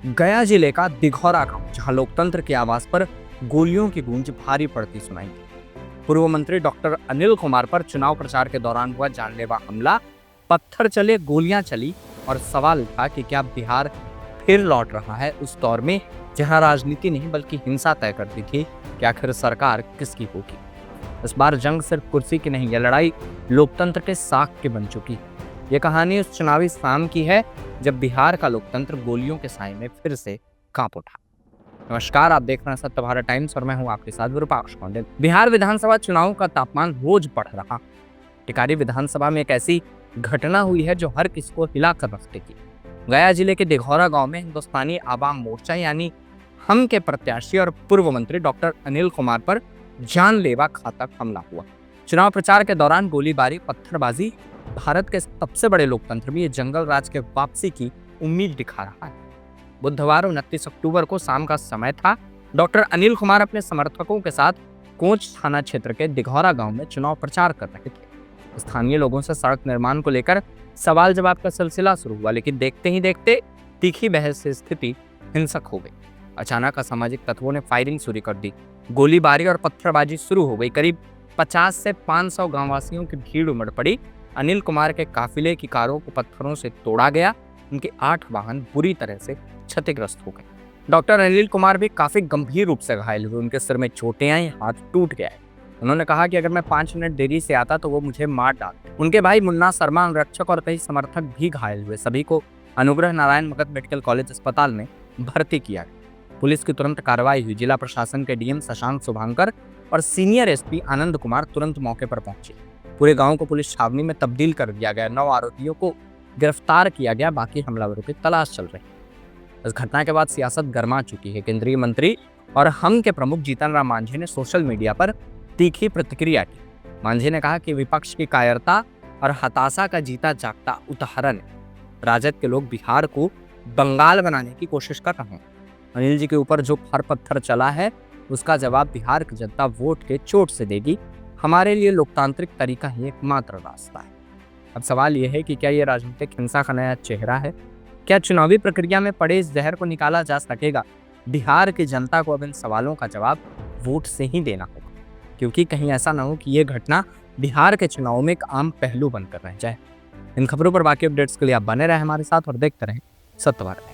गया जिले का दिघौरा गांव, जहां लोकतंत्र की आवाज पर गोलियों की गूंज भारी पड़ती सुनाई दी। पूर्व मंत्री डॉक्टर अनिल कुमार पर चुनाव प्रचार के दौरान हुआ जानलेवा हमला, पत्थर चले, गोलियां चली और सवाल था कि क्या बिहार फिर लौट रहा है उस दौर में जहां राजनीति नहीं बल्कि हिंसा तय करती थी कि आखिर सरकार किसकी होगी। इस बार जंग सिर्फ कुर्सी की नहीं, यह लड़ाई लोकतंत्र के साख की बन चुकी। ये कहानी उस चुनावी शाम की है जब बिहार का लोकतंत्र गोलियों के साए में फिर से कांप उठा। नमस्कार, आप देख रहे हैं सत्य भारत टाइम्स और मैं हूं आपके साथ विरूपाक्ष कौंडिन्य। बिहार विधानसभा चुनाव का तापमान रोज बढ़ रहा। टिकारी विधानसभा में एक ऐसी घटना हुई है जो हर किसी को हिलाकर रख देगी। गया जिले के दिघौरा गांव में हिंदुस्तानी आवाम मोर्चा यानी हम के प्रत्याशी और पूर्व मंत्री डॉक्टर अनिल कुमार पर जानलेवा घातक हमला हुआ। चुनाव प्रचार के दौरान गोलीबारी, पत्थरबाजी भारत के सबसे बड़े लोकतंत्र में ये जंगल राज के वापसी की उम्मीद दिखा रहा है। बुधवार 29 अक्टूबर को शाम का समय था। डॉक्टर अनिल कुमार अपने समर्थकों के साथ कोंच थाना क्षेत्र के दिघौरा गांव में चुनाव प्रचार कर रहे थे। स्थानीय लोगों से सड़क निर्माण को लेकर सवाल जवाब का सिलसिला शुरू हुआ, लेकिन देखते ही देखते तीखी बहस से स्थिति हिंसक हो गई। अचानक असामाजिक तत्वों ने फायरिंग शुरू कर दी। गोलीबारी और पत्थरबाजी शुरू हो गई। करीब 50 से 500 गांववासियों की भीड़ उमड़ पड़ी। अनिल कुमार के काफिले की कारों को पत्थरों से तोड़ा गया। उनके 8 वाहन बुरी तरह से क्षतिग्रस्त हो गए। डॉक्टर अनिल कुमार भी काफी गंभीर रूप से घायल हुए। उनके सिर में चोटें आई, हाथ टूट गया। उन्होंने कहा कि अगर मैं 5 मिनट देरी से आता तो वो मुझे मार डालते। उनके भाई मुन्ना शर्मा, अंगरक्षक और कई समर्थक भी घायल हुए। सभी को अनुग्रह नारायण मगध मेडिकल कॉलेज अस्पताल में भर्ती किया गया। पुलिस की तुरंत कार्रवाई हुई। जिला प्रशासन के डीएम शशांक शुभांकर और सीनियर एसपी आनंद कुमार तुरंत मौके पर पहुंचे। पूरे गांव को पुलिस छावनी में तब्दील कर दिया गया। 9 आरोपियों को गिरफ्तार किया गया। बाकी हमलावरों की तलाश चल रही है। इस घटना के बाद सियासत गर्मा चुकी है। केंद्रीय मंत्री और हम के प्रमुख जीतन राम मांझी ने सोशल मीडिया पर तीखी प्रतिक्रिया की। मांझी ने कहा कि विपक्ष की कायरता और हताशा का जीता जागता उदाहरण है। राजद के लोग बिहार को बंगाल बनाने की कोशिश कर रहे हैं। अनिल जी के ऊपर जो हर पत्थर चला है उसका जवाब बिहार की जनता वोट के चोट से देगी। हमारे लिए लोकतांत्रिक तरीका ही एकमात्र रास्ता है। अब सवाल यह है कि क्या यह राजनीतिक हिंसा का नया चेहरा है? क्या चुनावी प्रक्रिया में पड़े इस जहर को निकाला जा सकेगा? बिहार की जनता को अब इन सवालों का जवाब वोट से ही देना होगा, क्योंकि कहीं ऐसा ना हो कि यह घटना बिहार के चुनाव में एक आम पहलू बनकर रह जाए। इन खबरों पर बाकी अपडेट्स के लिए आप बने रहे हमारे साथ और देखते रहें सत्य भारत।